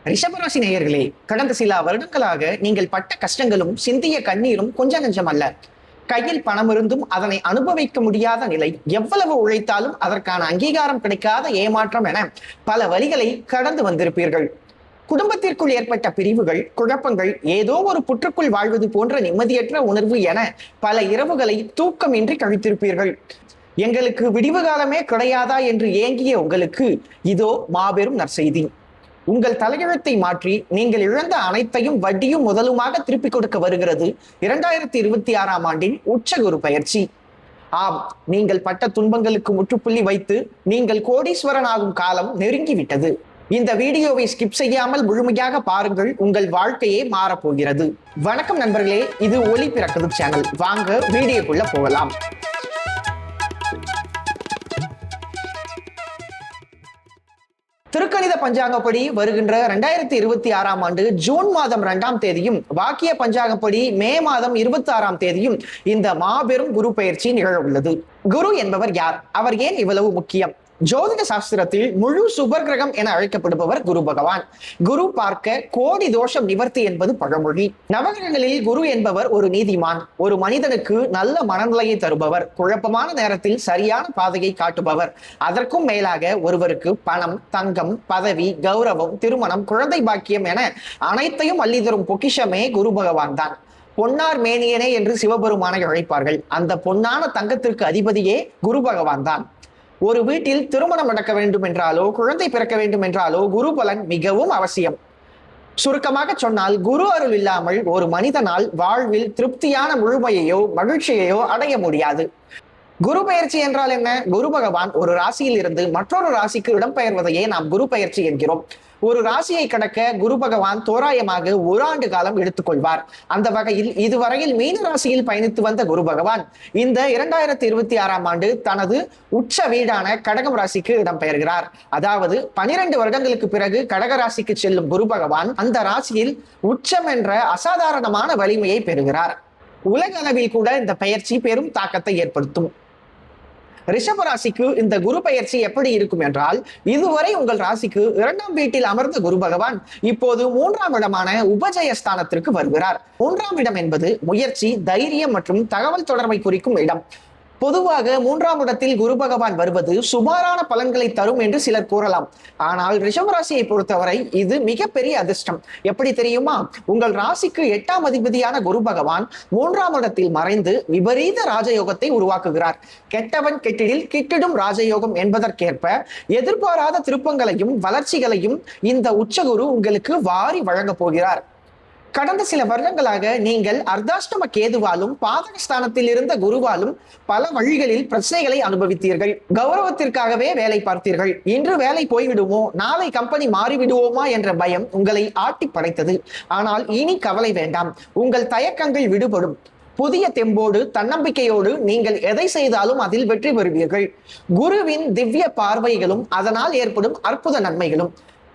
ரிஷபராசி நேயர்களே, கடந்த சில வருடங்களாக நீங்கள் பட்ட கஷ்டங்களும் சிந்திய கண்ணீரும் கொஞ்ச நஞ்சம் அல்ல. கையில் பணம் இருந்தும் அதனை அனுபவிக்க முடியாத நிலை, எவ்வளவு உழைத்தாலும் அதற்கான அங்கீகாரம் கிடைக்காத ஏமாற்றம் என பல வழிகளை கடந்து வந்திருப்பீர்கள். குடும்பத்திற்குள் ஏற்பட்ட பிரிவுகள், குழப்பங்கள், ஏதோ ஒரு புற்றுக்குள் வாழ்வது போன்ற நிம்மதியற்ற உணர்வு என பல இரவுகளை தூக்கமின்றி கழித்திருப்பீர்கள். எங்களுக்கு விடிவு காலமே கிடையாதா என்று ஏங்கிய உங்களுக்கு இதோ மாபெரும் நற்செய்தி. உங்கள் தலையெழுத்தை மாற்றி நீங்கள் இழந்த அனைத்தையும் வட்டியும் முதலுமாக திருப்பிக் கொடுக்க வருகிறது 2026ஆம் ஆண்டின் உச்சகுரு பயிற்சி. ஆம், நீங்கள் பட்ட துன்பங்களுக்கு முற்றுப்புள்ளி வைத்து நீங்கள் கோடீஸ்வரன் ஆகும் காலம் நெருங்கிவிட்டது. இந்த வீடியோவை ஸ்கிப் செய்யாமல் முழுமையாக பாருங்கள், உங்கள் வாழ்க்கையே மாறப்போகிறது. வணக்கம் நண்பர்களே, இது ஒளி பிறக்குது சேனல். வாங்க வீடியோக்குள்ள போகலாம். திருக்கணித பஞ்சாங்கப்படி வருகின்ற 2026ஆம் ஆண்டு ஜூன் மாதம் 2ஆம் தேதியும், வாக்கிய பஞ்சாங்கப்படி மே மாதம் 26ஆம் தேதியும் இந்த மாபெரும் குரு பயிற்சி நிகழ உள்ளது. குரு என்பவர் யார்? அவர் ஏன் இவ்வளவு முக்கியம்? ஜோதிட சாஸ்திரத்தில் முழு சுபர் கிரகம் என அழைக்கப்படுபவர் குரு பகவான். குரு பார்க்க கோடி தோஷம் நிவர்த்தி என்பது பழமொழி. நவகிரகங்களில் குரு என்பவர் ஒரு நீதிமான், ஒரு மனிதனுக்கு நல்ல மனநிலையை தருபவர், குழப்பமான நேரத்தில் சரியான பாதையை காட்டுபவர். அதற்கும் மேலாக ஒருவருக்கு பணம், தங்கம், பதவி, கௌரவம், திருமணம், குழந்தை பாக்கியம் என அனைத்தையும் அள்ளி தரும் பொக்கிஷமே குரு பகவான் தான். பொன்னார் மேனியனே என்று சிவபெருமானை அழைப்பார்கள். அந்த பொன்னான தங்கத்திற்கு அதிபதியே குரு பகவான் தான். ஒரு வீட்டில் திருமணம் நடக்க வேண்டும் என்றாலோ, குழந்தை பிறக்க வேண்டும் என்றாலோ குரு பலன் மிகவும் அவசியம். சுருக்கமாக சொன்னால், குரு அருள் இல்லாமல் ஒரு மனிதனால் வாழ்வில் திருப்தியான முழுமையையோ மகிழ்ச்சியையோ அடைய முடியாது. குரு பயிற்சி என்றால் என்ன? குரு பகவான் ஒரு ராசியில் இருந்து மற்றொரு ராசிக்கு இடம்பெயர்வதையே நாம் குரு பயிற்சி என்கிறோம். ஒரு ராசியை கடக்க குரு பகவான் தோராயமாக 1 ஆண்டு காலம் எடுத்துக்கொள்வார். அந்த வகையில் இதுவரையில் மீன ராசியில் பயணித்து வந்த குரு பகவான் இந்த 2026ஆம் ஆண்டு தனது உச்ச வீடான கடகம் ராசிக்கு இடம்பெயர்கிறார். அதாவது 12 வருடங்களுக்கு பிறகு கடக ராசிக்கு செல்லும் குரு பகவான் அந்த ராசியில் உச்சம் என்ற அசாதாரணமான வலிமையை பெறுகிறார். உலக அளவில் கூட இந்த பயிற்சி பெரும் தாக்கத்தை ஏற்படுத்தும். ரிஷப ராசிக்கு இந்த குரு பயிற்சி எப்படி இருக்கும் என்றால், இதுவரை உங்கள் ராசிக்கு 2ஆம் வீட்டில் அமர்ந்த குரு பகவான் இப்போது 3ஆம் இடமான உபஜயஸ்தானத்திற்கு வருகிறார். 3ஆம் இடம் என்பது முயற்சி, தைரியம் மற்றும் தகவல் தொடர்பை குறிக்கும் இடம். பொதுவாக 3ஆம் இடத்தில் குரு பகவான் வருவது சுமாரான பலன்களை தரும் என்று சிலர் கூறலாம். ஆனால் ரிஷபராசியை பொறுத்தவரை இது மிகப்பெரிய அதிர்ஷ்டம். எப்படி தெரியுமா? உங்கள் ராசிக்கு 8ஆம் அதிபதியான குரு பகவான் 3ஆம் இடத்தில் மறைந்து விபரீத ராஜயோகத்தை உருவாக்குகிறார். கெட்டவன் கெட்டிடில் கிட்டிடும் ராஜயோகம் என்பதற்கேற்ப எதிர்பாராத திருப்பங்களையும் வளர்ச்சிகளையும் இந்த உச்சகுரு உங்களுக்கு வாரி வழங்கப் போகிறார். கடந்த சில வருடங்களாக நீங்கள் அர்த்தாஷ்டம கேதுவாலும் பாதகஸ்தானத்தில் இருந்த குருவாலும் பல வழிகளில் பிரச்சனைகளை அனுபவித்தீர்கள். கௌரவத்திற்காகவே வேலை பார்த்தீர்கள். இன்று வேலை போய்விடுமோ, நாளை கம்பெனி மாறிவிடுவோமா என்ற பயம் உங்களை ஆட்டி படைத்தது. ஆனால் இனி கவலை வேண்டாம், உங்கள் தயக்கங்கள் விடுபடும். புதிய தெம்போடு, தன்னம்பிக்கையோடு நீங்கள் எதை செய்தாலும் அதில் வெற்றி பெறுவீர்கள். குருவின் திவ்ய பார்வைகளும் அதனால் ஏற்படும் அற்புத நன்மைகளும்.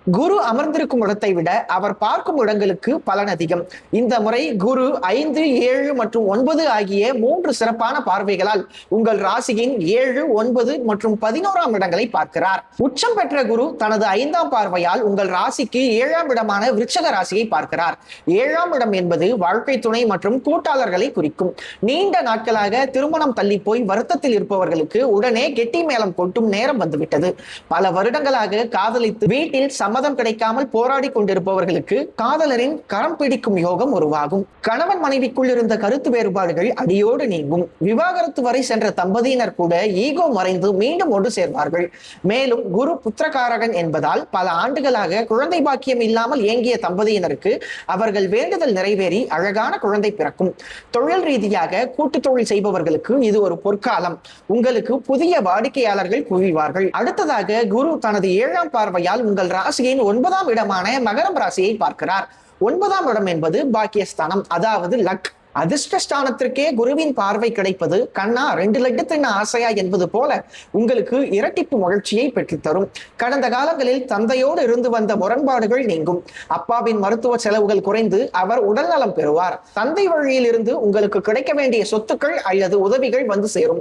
குரு அமர்ந்திருக்கும் இடத்தை விட அவர் பார்க்கும் இடங்களுக்கு பலன் அதிகம். இந்த முறை குரு 5, 7 மற்றும் 9 ஆகிய 3 சிறப்பான பார்வைகளால் உங்கள் ராசியின் 7, 9 மற்றும் 11ஆம் இடங்களை பார்க்கிறார். உச்சம் பெற்ற குரு தனது 5ஆம் பார்வையால் உங்கள் ராசிக்கு 7ஆம் இடமான விருச்சக ராசியை பார்க்கிறார். 7ஆம் இடம் என்பது வாழ்க்கை துணை மற்றும் கூட்டாளர்களை குறிக்கும். நீண்ட நாட்களாக திருமணம் தள்ளி போய் வருத்தத்தில் இருப்பவர்களுக்கு உடனே கெட்டி மேளம் கொட்டும் நேரம் வந்துவிட்டது. பல வருடங்களாக காதலித்து வீட்டில் சம்மதம் கிடைக்காமல் போராடி கொண்டிருப்பவர்களுக்கு காதலரின் கரம் பிடிக்கும் யோகம் உருவாகும். கணவன் மனைவிக்குள் இருந்த கருத்து வேறுபாடுகள் அடியோடு நீங்கும். விவாகரத்து வரை சென்ற தம்பதியினர் கூட ஈகோ மறைந்து மீண்டும் ஒன்று சேர்வார்கள். மேலும் குரு புத்திரகாரகன் என்பதால் பல ஆண்டுகளாக குழந்தை பாக்கியம் இல்லாமல் ஏங்கிய தம்பதியினருக்கு அவர்கள் வேண்டுதல் நிறைவேறி அழகான குழந்தை பிறக்கும். தொழில் ரீதியாக கூட்டு தொழில் செய்பவர்களுக்கு இது ஒரு பொற்காலம். உங்களுக்கு புதிய வாடிக்கையாளர்கள் குவிவார்கள். அடுத்ததாக குரு தனது 7ஆம் பார்வையால் உங்கள் ராசி 9ஆம் இடமான மகரம் ராசியை பார்க்கிறார். 9ஆம் இடம் என்பது பாக்கியஸ்தானம், அதாவது லக். அதிர்ஷ்டஸ்தானத்திற்கே குருவின் பார்வை கிடைப்பது கண்ணா 2 லட்டு தின்ன ஆசையா என்பது போல உங்களுக்கு இரட்டிப்பு மகிழ்ச்சியை பெற்றுத்தரும். கடந்த காலங்களில் தந்தையோடு இருந்து வந்த முரண்பாடுகள் நீங்கும். அப்பாவின் மருத்துவ செலவுகள் குறைந்து அவர் உடல்நலம் பெறுவார். தந்தை வழியில் இருந்து உங்களுக்கு கிடைக்க வேண்டிய சொத்துக்கள் அல்லது உதவிகள் வந்து சேரும்.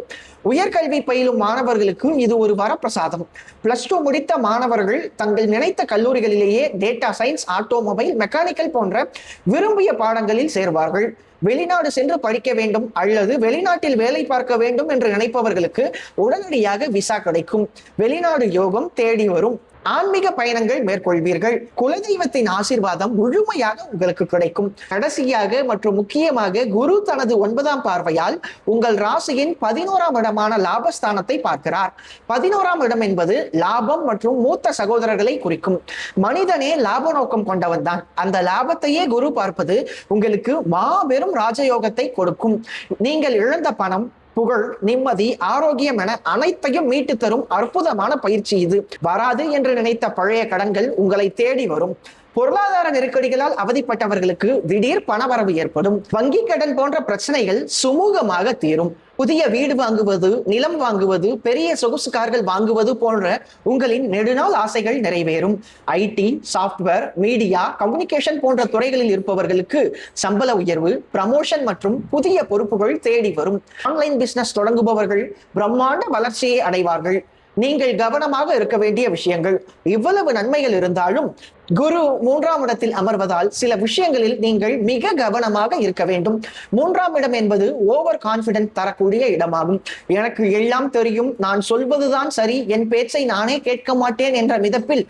உயர்கல்வி பயிலும் மாணவர்களுக்கு இது ஒரு வரப்பிரசாதம். +2 முடித்த மாணவர்கள் தங்கள் நினைத்த கல்லூரிகளிலேயே டேட்டா சயின்ஸ், ஆட்டோமொபைல், மெக்கானிக்கல் போன்ற விரும்பிய பாடங்களில் சேர்வார்கள். வெளிநாடு சென்று படிக்க வேண்டும் அல்லது வெளிநாட்டில் வேலை பார்க்க வேண்டும் என்று நினைப்பவர்களுக்கு உடனடியாக விசா கிடைக்கும். வெளிநாடு யோகம் தேடி வரும். ஆன்மீக பயணங்கள் மேற்கொள்வீர்கள். குலதெய்வத்தின் ஆசீர்வாதம் முழுமையாக உங்களுக்கு கிடைக்கும். கடைசியாக மற்றும் முக்கியமாக குரு தனது 9ஆம் பார்வையால் உங்கள் ராசியின் 11ஆம் இடமான லாபஸ்தானத்தை பார்க்கிறார். 11ஆம் இடம் என்பது லாபம் மற்றும் மூத்த சகோதரர்களை குறிக்கும். மனிதனே லாப நோக்கம் கொண்டவன் தான். அந்த லாபத்தையே குரு பார்ப்பது உங்களுக்கு மாபெரும் ராஜயோகத்தை கொடுக்கும். நீங்கள் இழந்த பணம், புகழ், நிம்மதி, ஆரோக்கியம் என அனைத்தையும் மீட்டு தரும் அற்புதமான பயிற்சி இது. வராது என்று நினைத்த பழைய கடன்கள் உங்களை தேடி வரும். பொருளாதார நெருக்கடிகளால் அவதிப்பட்டவர்களுக்கு திடீர் பணவரவு ஏற்படும். வங்கி கடன் போன்ற பிரச்சனைகள் சுமூகமாக தீரும். புதிய வீடு வாங்குவது, நிலம் வாங்குவது, பெரிய சொகுசு கார்கள் வாங்குவது போன்ற உங்களின் நெடுநாள் ஆசைகள் நிறைவேறும். ஐடி, சாஃப்ட்வேர், மீடியா, கம்யூனிகேஷன் போன்ற துறைகளில் இருப்பவர்களுக்கு சம்பள உயர்வு, ப்ரமோஷன் மற்றும் புதிய பொறுப்புகள் தேடி வரும். ஆன்லைன் பிசினஸ் தொடங்குபவர்கள் பிரம்மாண்ட வளர்ச்சியை அடைவார்கள். நீங்கள் கவனமாக இருக்க வேண்டிய விஷயங்கள். இவ்வளவு நன்மைகள் இருந்தாலும் குரு 3ஆம் இடத்தில் அமர்வதால் சில விஷயங்களில் நீங்கள் மிக கவனமாக இருக்க வேண்டும். 3ஆம் இடம் என்பது ஓவர் கான்பிடன்ட் தரக்கூடிய இடமாகும். எனக்கு எல்லாம் தெரியும், நான் சொல்வதுதான் சரி, என் பேச்சை நானே கேட்க மாட்டேன் என்ற மிதப்பில்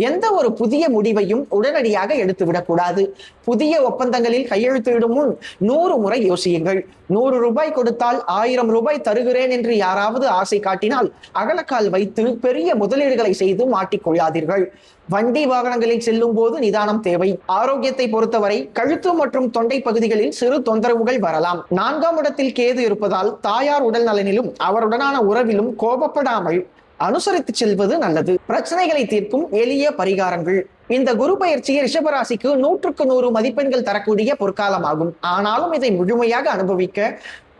எந்த ஒரு புதிய முடிவையும் உடனடியாக எடுத்துவிடக்கூடாது. புதிய ஒப்பந்தங்களில் கையெழுத்திடும் முன் 100 முறை யோசியுங்கள். 100 ரூபாய் கொடுத்தால் 1000 ரூபாய் தருகிறேன் என்று யாராவது ஆசை காட்டினால் அகலக்கால் வைத்து பெரிய முதலீடுகளை செய்து மாட்டிக்கொள்ளாதீர்கள். வண்டி வாகனங்களில் செல்லும் போது நிதானம் தேவை. ஆரோக்கியத்தை பொறுத்தவரை கழுத்து மற்றும் தொண்டை பகுதிகளில் சிறு தொந்தரவுகள் வரலாம். 4ஆம் இடத்தில் கேது இருப்பதால் தாயார் உடல் நலனிலும் அவருடனான உறவிலும் கோபப்படாமல் அனுசரித்து செல்வது நல்லது. பிரச்சனைகளை தீர்க்கும் எளிய பரிகாரங்கள். இந்த குரு பயிற்சி ரிஷபராசிக்கு 100க்கு 100 மதிப்பெண்கள் தரக்கூடிய பொற்காலமாகும். ஆனாலும் இதை முழுமையாக அனுபவிக்க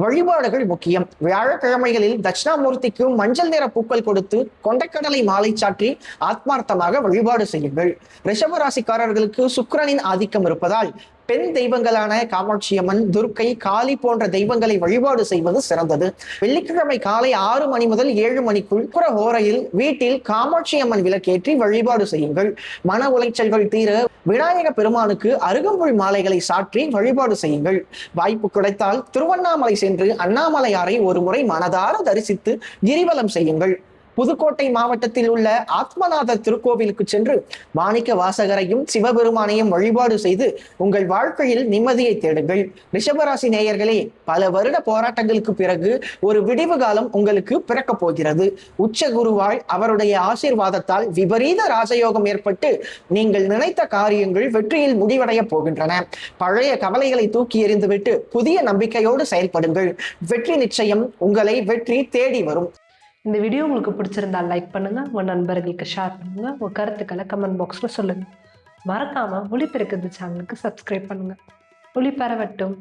வழிபாடுகள் முக்கியம். வியாழக்கிழமைகளில் தட்சிணாமூர்த்திக்கு மஞ்சள் நிற பூக்கள் கொடுத்து கொண்டைக்கடலை மாலை சாற்றி ஆத்மார்த்தமாக வழிபாடு செய்யுங்கள். ரிஷபராசிக்காரர்களுக்கு சுக்கிரனின் ஆதிக்கம் இருப்பதால் பெண் தெய்வங்களான காமாட்சியம்மன், துர்க்கை, காளி போன்ற தெய்வங்களை வழிபாடு செய்வது சிறந்தது. வெள்ளிக்கிழமை காலை 6 மணி முதல் 7 மணிக்குள் ஹோரையில் வீட்டில் காமாட்சியம்மன் விளக்கேற்றி வழிபாடு செய்யுங்கள். மன உளைச்சல்கள் தீர விநாயக பெருமானுக்கு அருகம்புல் மாலைகளை சாற்றி வழிபாடு செய்யுங்கள். வாய்ப்பு கிடைத்தால் திருவண்ணாமலை சென்று அண்ணாமலையாரை ஒரு முறை மனதார தரிசித்து கிரிவலம் செய்யுங்கள். புதுக்கோட்டை மாவட்டத்தில் உள்ள ஆத்மநாதர் திருக்கோவிலுக்கு சென்று மாணிக்க வாசகரையும் சிவபெருமானையும் வழிபாடு செய்து உங்கள் வாழ்க்கையில் நிம்மதியை தேடுங்கள். ரிஷபராசி நேயர்களே, பல வருட போராட்டங்களுக்கு பிறகு ஒரு விடிவு காலம் உங்களுக்கு பிறக்க போகிறது. உச்ச குருவால் அவருடைய ஆசீர்வாதத்தால் விபரீத ராஜயோகம் ஏற்பட்டு நீங்கள் நினைத்த காரியங்கள் வெற்றியில் முடிவடைய போகின்றன. பழைய கவலைகளை தூக்கி எறிந்துவிட்டு புதிய நம்பிக்கையோடு செயல்படுங்கள். வெற்றி நிச்சயம் உங்களை வெற்றி தேடி வரும். இந்த வீடியோ உங்களுக்கு பிடிச்சிருந்தால் லைக் பண்ணுங்கள், உங்கள் நண்பர்களுக்கு ஷேர் பண்ணுங்கள், உங்கள் கருத்துக்களை கமெண்ட் பாக்ஸில் சொல்லுங்கள். மறக்காமல் ஒளி பெருக்குது சேனலுக்கு சப்ஸ்கிரைப் பண்ணுங்கள். ஒளி பரவட்டும்.